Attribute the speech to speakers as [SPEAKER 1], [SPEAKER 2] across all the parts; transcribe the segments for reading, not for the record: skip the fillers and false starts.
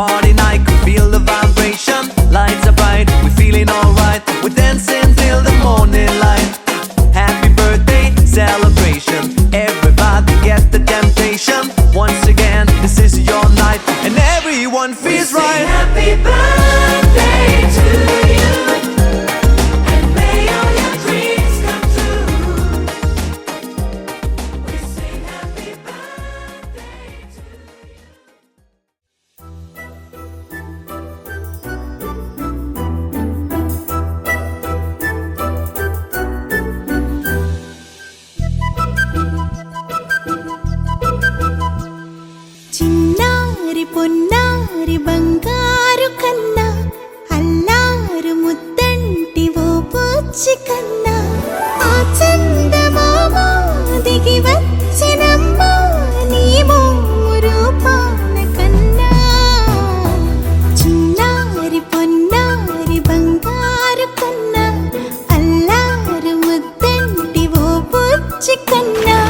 [SPEAKER 1] party night, could feel the vibration. Lights are bright, we're feeling alright. We're dancing till the morning light. Happy birthday celebration, everybody get the temptation. Once again, this is your night, and everyone feels right.
[SPEAKER 2] Happy birthday to you, and may all your dreams come true. We sing happy birthday to you.
[SPEAKER 3] చిన్నారి పొన్నారి బంగారు కన్నా అల్లారు ముద్దంటి ఓ పూచి కన్నా ఆ చందమామ దిగి వచ్చినమ్మా నీ రూపాల కన్నా చిన్నారి పొన్నారి బంగారు కన్నా అల్లారు ముద్దంటి ఓ పూచి కన్నా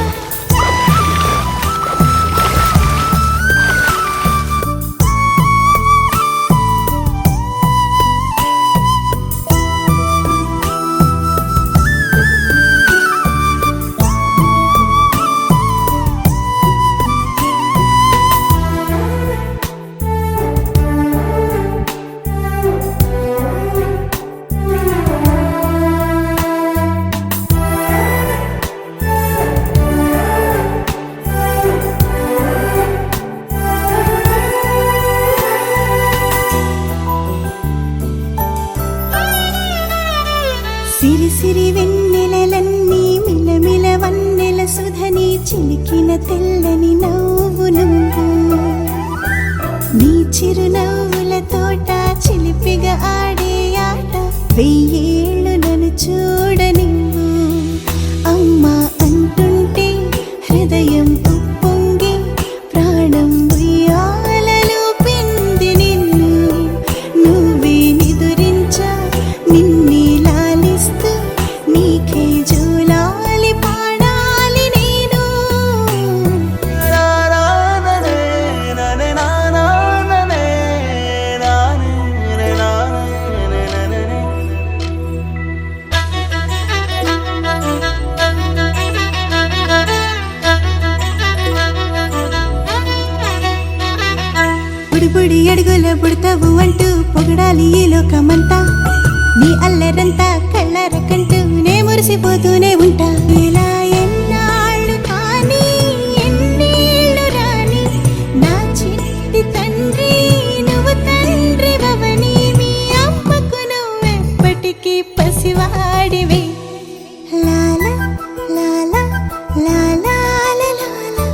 [SPEAKER 3] సిరి సిరి వెన్నెలలన్నీ మిలమిల వన్నెల సుధని చిలికిన తెల్లని నవ్వు నువ్వు నీ చిరునవ్వుల తోట చిలిపిగా ఆడే ఆట వెయ్యేళ్ళు నన్ను చూడనివ్వు అమ్మా అంటుంటే హృదయం ఉప్పొంగి ప్రాణం ఉయ్యాలలో పిండి నిన్ను నువ్వే నిదురించా నిన్నే లాలిస్తూ నీకే జూలాలి పాడాలి నేను బుడిబుడి అడుగుల బుడతావు అంటూ పొగడాలి ఈ లోకమంతా నీ అల్లరంతా కళ్ళరకంటూ నే మురిసిపోతూనే ఉంటా ఇలా ఎన్నాళ్ళు కానీ ఎన్నేళ్ళు రాని నా చిట్టి తండ్రి నువ్వు తండ్రి భవని మీ అమ్మకు నువ్వెప్పటికీ పసివాడివే లాలా లాలా లాలా లాలా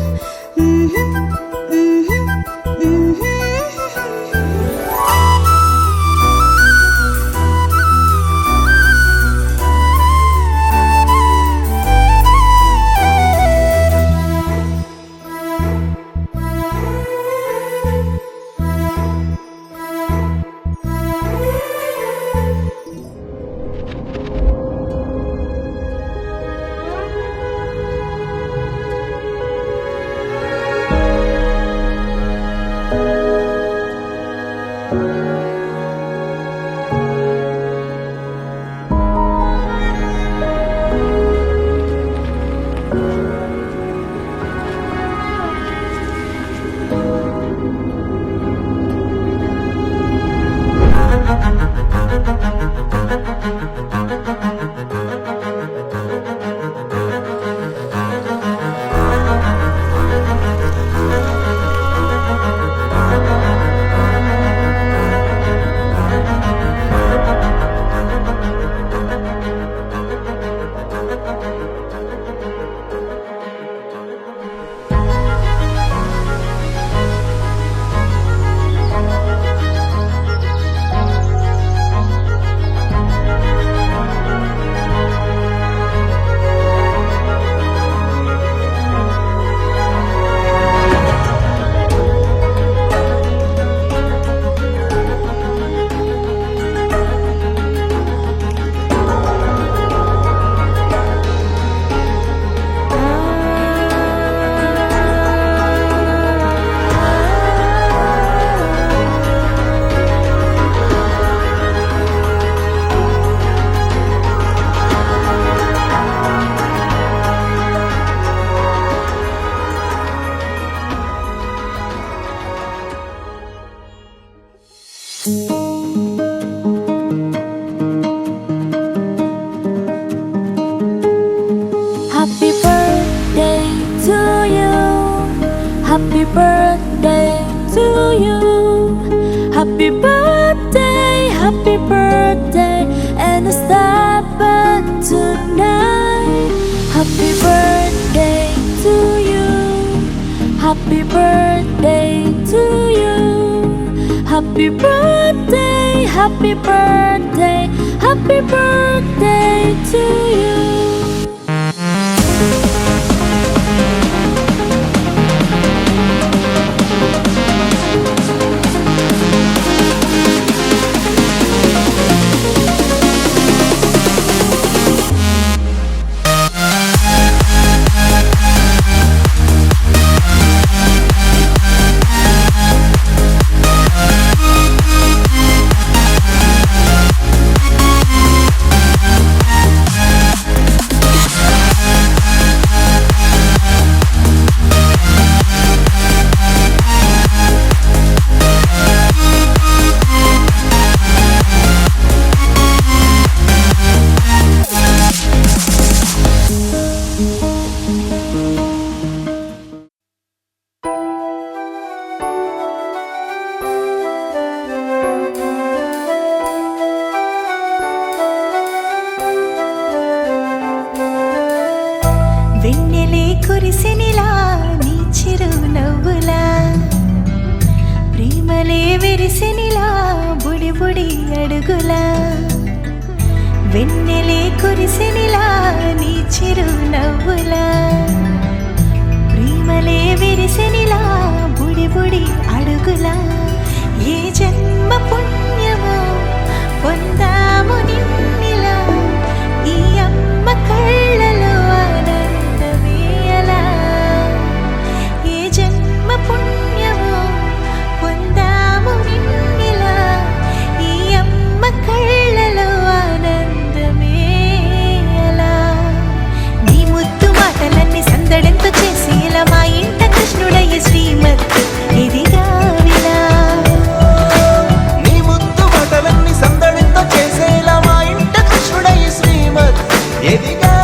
[SPEAKER 2] Happy birthday to you. Happy birthday to you. Happy birthday, and it's happened tonight. Happy birthday to you. Happy birthday to you. Happy birthday, happy birthday, happy birthday to you.
[SPEAKER 3] వెన్నెలే కురిసెనిలా నీ చిరు నవ్వులా ప్రేమలే విరిసెనిలా బుడి బుడి అడుగులా వెన్నెలే కురిసెనిలా నీ చిరు నవ్వులా ప్రేమలే విరిసెనిలా బుడి బుడి అడుగులా ఏ జన్మ పుణ్యమో పొందాము నిన్నిలా ఈ అమ్మ కళ్ళలో ఆనందమే అలా ఏ జన్మ పుణ్యమో పొందాము నిన్నిలా ఈ అమ్మ కళ్ళలో ఆనందమే అలా నీ ముద్దు మాటలన్నీ సందడంతో చేసేలా మా ఇంట కృష్ణుడయ్య శ్రీమత్ ఇదిగా విలా
[SPEAKER 4] నీ ముద్దు మాటలన్నీ సందడితో చేసేలా మా ఇంట కృష్ణుడయ్య శ్రీమద్ ఎదిగా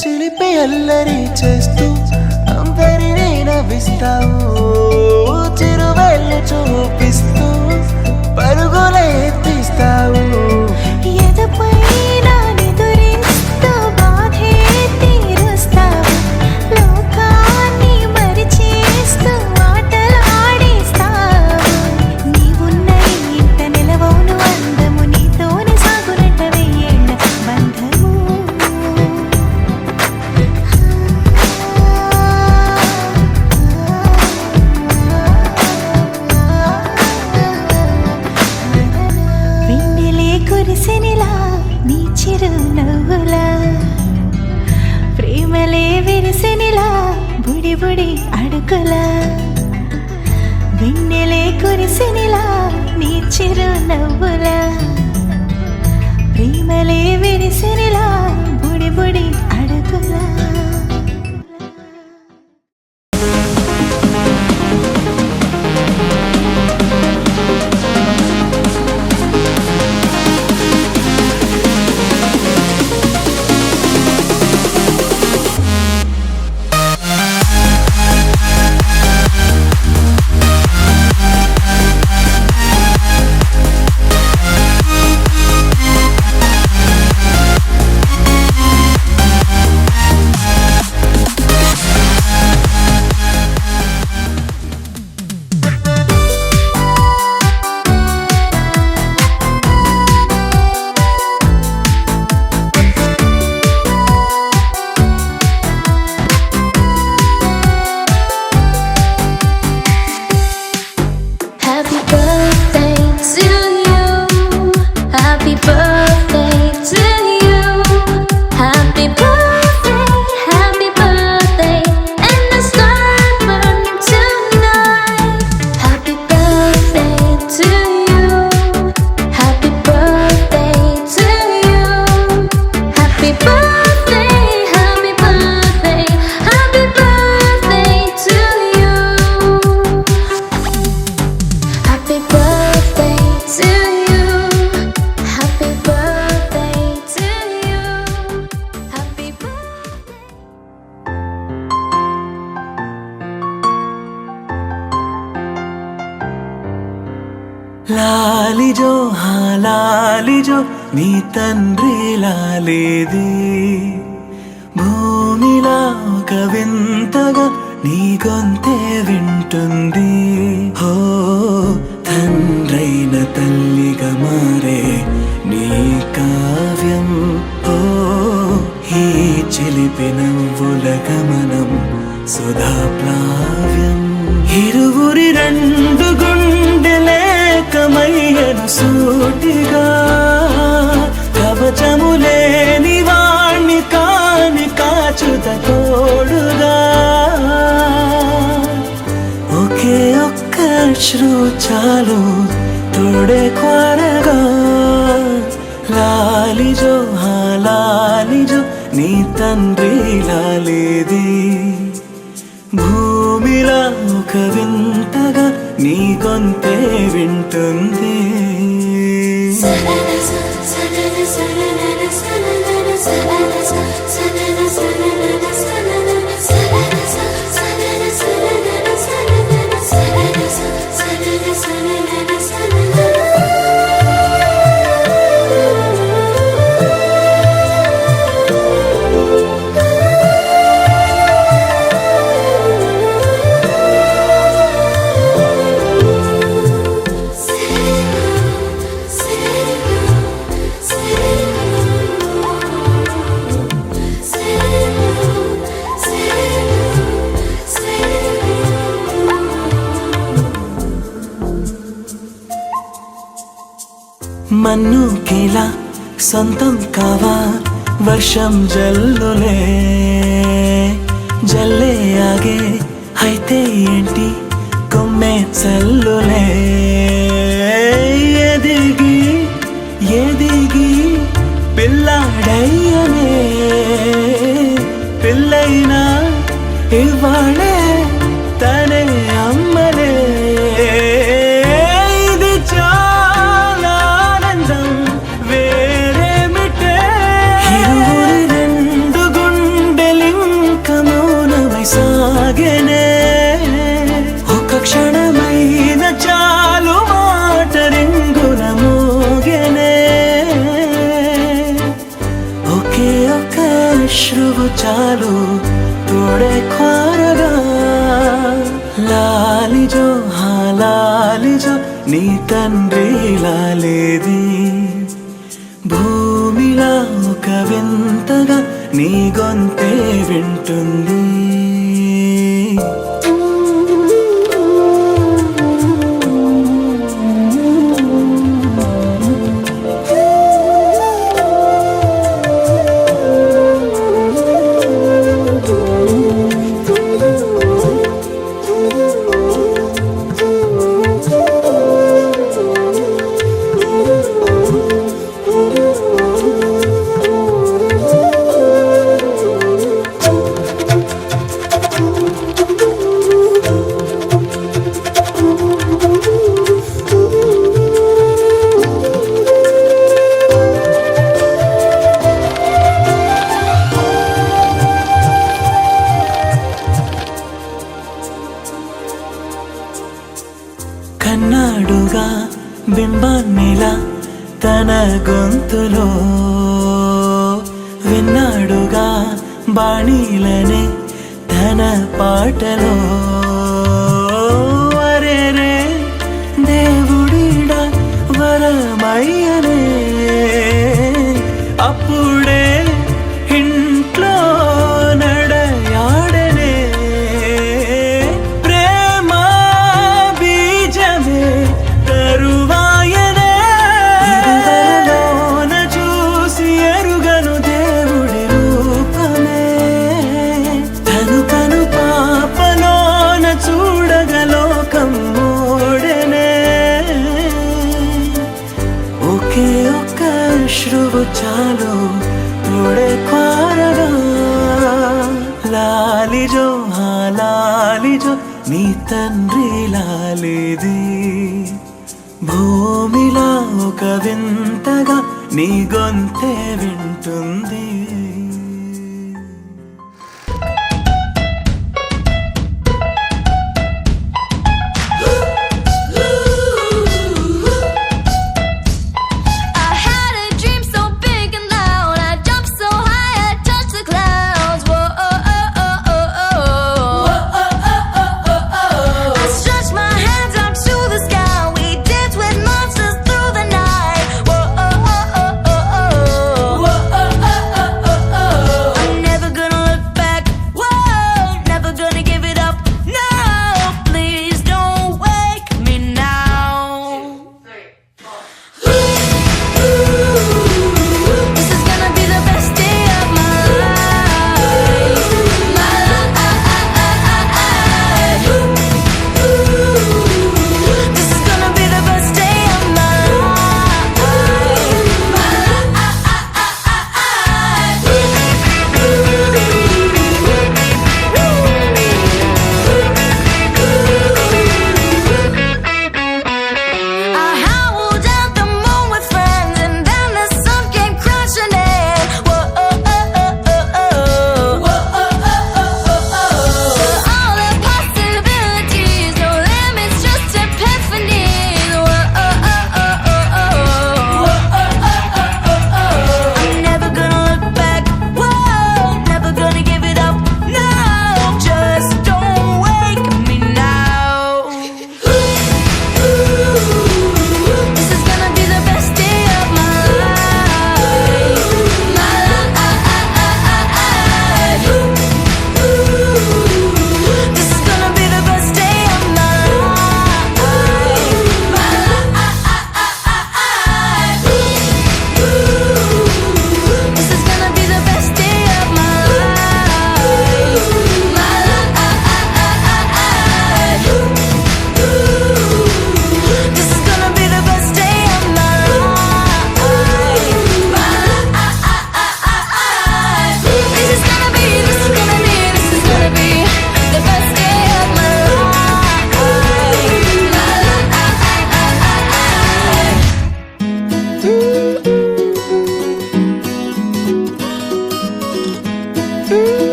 [SPEAKER 4] చిలిపి అల్లరి చేస్తూ అందరినీ నవ్విస్తావు చిరువెళ్ళు చూపిస్తూ పరుగులే తీస్తావు
[SPEAKER 3] ఎదపై నా నిదురిస్తూ బాధే తీరుస్తావు లోకాన్ని మరిచేస్తూ ఆటలు ఆడిస్తావు నీవున్న ఈ ఇంట నిలవవును అందము నీతోనే సాగునట్ట వెయ్యేళ్ళ బంధము వెన్నెలే కురిసెనిలా నీ చిరు నవ్వులా ప్రేమలే విరిసెనిలా బుడి బుడి అడుగులా వెన్నెలే కురిసెనిలా నీ చిరు నవ్వులా ప్రేమలే విరిసెనిలా బుడి బుడి అడుగులా
[SPEAKER 2] Happy birthday
[SPEAKER 4] లాలిజో నీ తండ్రి లాలేది భూమిలా ఒక వింతగా నీ గొంతే వింటుంది హో తండ్రైన తల్లిగా మారే నీ కావ్యం ఓ ఈ చిలిపి నవ్వుల గమనం సుధా ప్లావ్యం ఇరువురి రెండు గుండెలేకమయ్యను సూటిగా కవచము లేని వాణ్ణి కాని కాచుత తోడుగా ఒకే ఒక్క అశ్రు చాలు తోడే కోరగా లాలిజో హా లాలిజో నీ తండ్రి లాలేది భూమిలా ఒక వింతగా నీ గొంతే వింటుంది మన్నుకిలా సొంతం కావా వర్షం జల్లులే జల్లే ఆగే అయితే ఏంటి కొమ్మే చల్లులే ఎదిగి ఎదిగి పిల్లాడయ్యనే పిల్లైనా ఇవాళే తనే అమ్మలే ఇది చాలా ఆనందం వేరేమిటే ఇరువురి రెండు గుండెలింక మౌనమై సాగెనే ఒక క్షణమైన చాలు మాట రింగున మోగెనే ఒకే ఒక అశ్రువు చాలు తోడే కోరగా లాలిజో హా లాలిజో నీ తండ్రి లాలేది భూమిలా ఒక వింతగా నీ గొంతే వింటుంది కన్నాడుగా బింబాన్నిలా తన గొంతులో విన్నాడుగా బాణీలనే తన పాటలో అరేరే దేవుడిడా వరమయ్యనే అప్పుడే ఇంట్లో నడయాడనే ప్రేమ బీజమే తరువాయనే ఇదివరలోన చూసి ఎరుగను దేవుడి రూపమే తను తను పాపలోన చూడగలోకం మోడెనే ఒకే ఒక్క అశ్రువు చాలు తోడే కోరగా లాలిజో హా లాలిజో నీ తండ్రి లాలేది భూమిలా ఒక వింతగా నీ గొంతే వింటుంది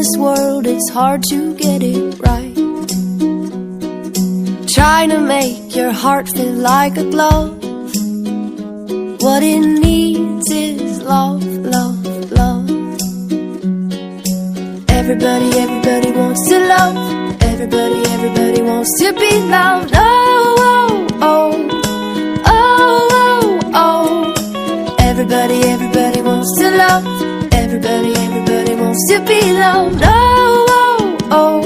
[SPEAKER 5] this world, it's hard to get it right. Trying to make your heart feel like a glove. What it needs is love, love, love. Everybody, everybody wants to love. Everybody, everybody wants to be loved. Oh, oh, oh, oh, oh, oh. Everybody, everybody wants to love. Everybody, everybody wants to be loved. Oh, oh, oh,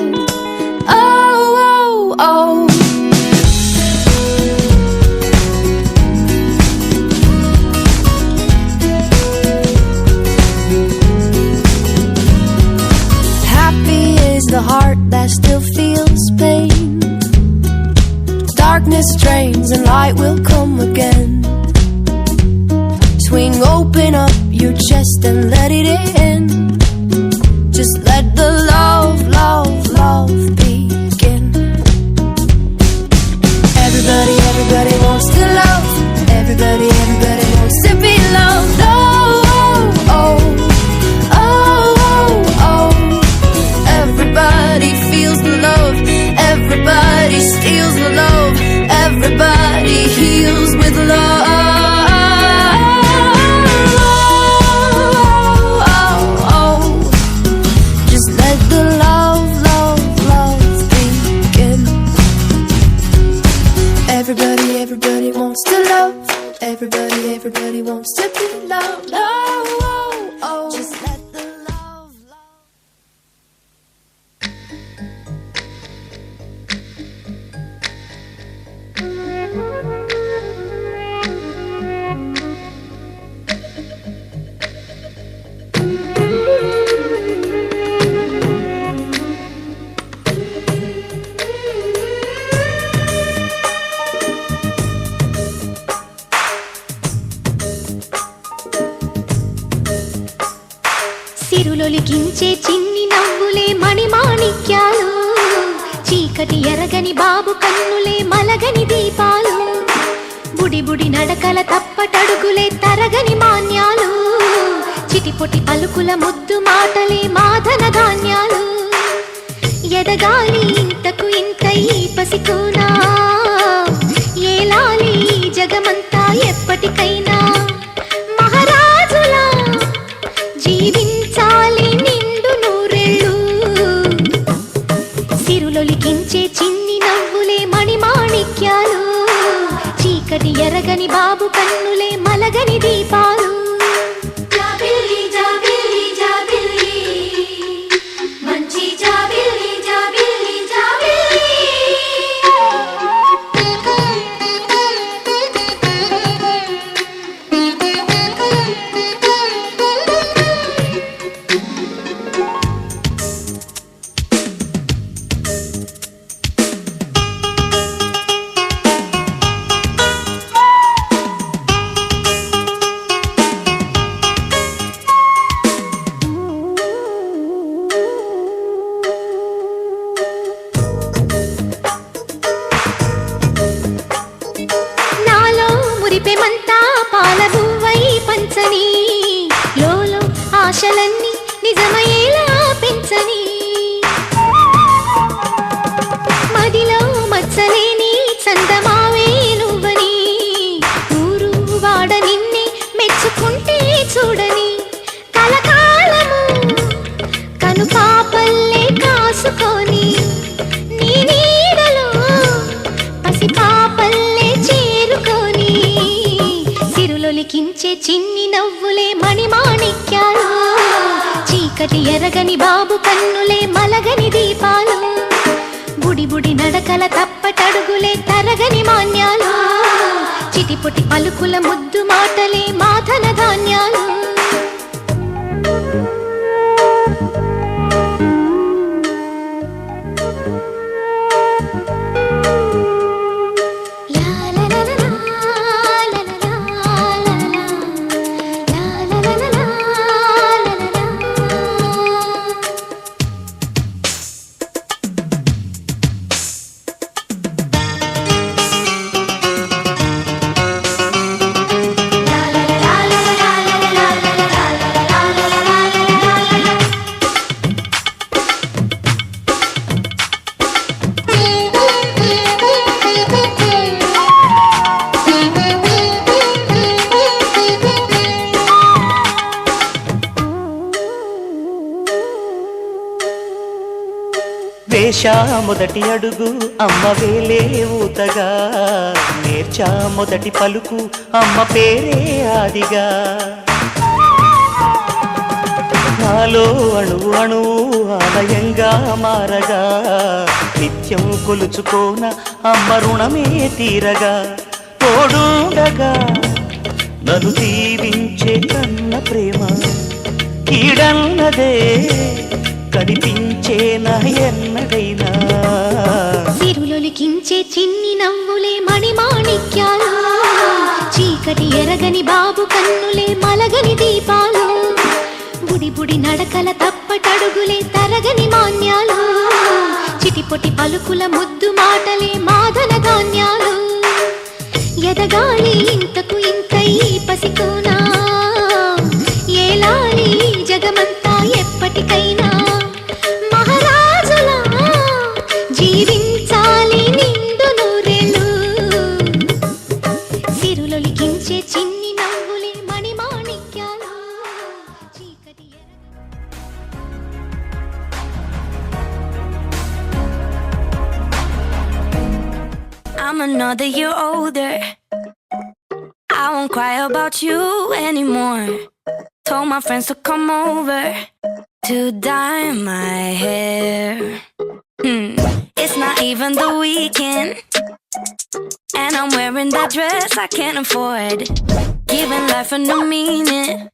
[SPEAKER 5] oh, oh, oh. Happy is the heart that still feels pain. Darkness drains and light will come again. Swing open up your chest and let it in. Just let the love, love, love begin. Everybody, everybody wants to love. Everybody, everybody wants to be loved. Oh, oh, oh, oh, oh. Everybody feels the love. Everybody steals the love. Everybody heals with love. Everybody, everybody wants to love. Everybody, everybody wants to be loved. Oh, oh, oh. Just let the love, love.
[SPEAKER 3] సిరులొలికించే చిన్ని నవ్వులే మణిమాణిక్యాలు, చీకటి ఎరగని బాబు కన్నులే మలగని దీపాలు, బుడి బుడి నడకల తప్పటడుగులే తరగని మాన్యాలు, చిటిపొటి పలుకుల ముద్దు మాటలే మాధన ధాన్యాలు. ఎదగాలి ఇంతకు ఇంత ఈ పసికోనా, ఏలాలి జగమంతా ఎప్పటికైనా, మహారాజులా జీవించాలి నిండు నూరెళ్ళు. సిరులొలికించే చిన్ని నవ్వులే మణిమాణిక్యాలు, చీకటి ఎరగని బాబు కన్నులే మలగని దీపాలు.
[SPEAKER 2] జాబిల్లి జాబిల్లి జాబిల్లి మంచి జాబిల్లి జాబిల్లి జాబిల్లి.
[SPEAKER 3] నాలో మురిపెమంతా పాలబువ్వై పంచని, లోలో ఆశలన్నీ నిజమయ్యేలా పెంచని, మదిలో మచ్చలేని చందమావే నువ్వని, ఊరు వాడ నిన్నే మెచ్చుకుంటే చూడని, కలకాలము కను పాపల్లే కాసుకొని, నీ నీడలో పసి పాపల్లే చేరుకొని, సిరులొలికించే చిన్ని నవ్వులే మణిమాణిక్యాలు, చీకటి ఎరగని బాబు కన్నులే మలగని దీపాలు, బుడి బుడి నడకల తప్పటడుగులే తరగని మాన్యాలు, చిటిపొటి పలుకుల ముద్దు మాటలే మాధన ధాన్యాలు.
[SPEAKER 2] La la la la la la la la.
[SPEAKER 4] వేషా మొదటి అడుగు అమ్మ వేలే ఊతగా, నేర్చా మొదటి పలుకు అమ్మ పేరే ఆదిగా. నాలో అణువు అణువు ఆలయంగా మారగా, నిత్యం కొలుచుకోన అమ్మ రుణమే తీరగా. తోడుండగా నన్ను దీవించే కన్న ప్రేమ కీడన్నదే కనిపించేనా ఎన్నడైనా.
[SPEAKER 3] సిరులొలికించే చిన్ని నవ్వులే మణిమాణిక్యాలు, చీకటి ఎరగని బాబు కన్నులే మలగని దీపాలు, బుడి బుడి నడకల తప్పటడుగులే తరగని మాన్యాలు, చిటిపొటి పలుకుల ముద్దు మాటలే మాదన ధాన్యాలు. ఎదగాలి ఇంతకు ఇంత ఈ పసికోనా, ఏలాలి జగమంతా ఎప్పటికైనా. మహారాజులా జీవించాలి నిండు నూరేళ్ళు, సిరులొలికించే చిన్ని నవ్వులే మణిమాణిక్యాలు, చీకటి
[SPEAKER 5] I'm another year older. I won't cry about you anymore. Told my friends to come over to dye my hair. It's not even the weekend, and I'm wearing that dress I can't afford. Giving life a new meaning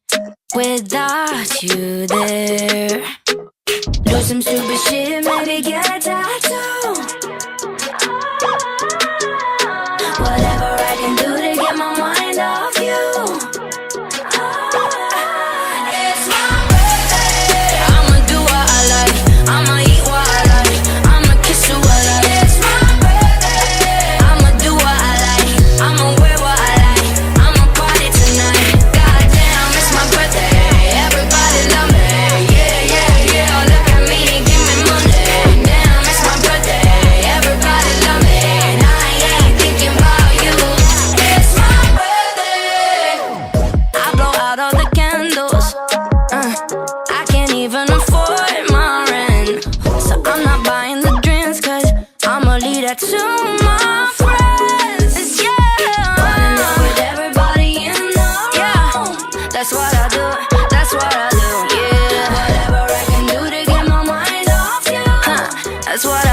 [SPEAKER 5] without you there. Do some stupid shit, maybe get a tattoo. Whatever I can do to get my mind off you. It's my birthday. I'ma do what I like. I'ma eat what I like. I'ma kiss who I like. It's my birthday. I'ma do what I like. I'ma wear what I like. I'ma party tonight. Goddamn, it's my birthday. Everybody love me. Yeah, yeah, yeah. Look at me, give me money. Damn, it's my birthday. Everybody love me. And I ain't thinking about you. It's my birthday. I blow out all the candles. I can't even afford my rent, so I'm not buying the drinks, 'cause I'ma leave that to my friends. Yeah, running up with everybody in the room. That's what I do. That's what I do. Yeah, whatever I can do to get my mind off you. That's what I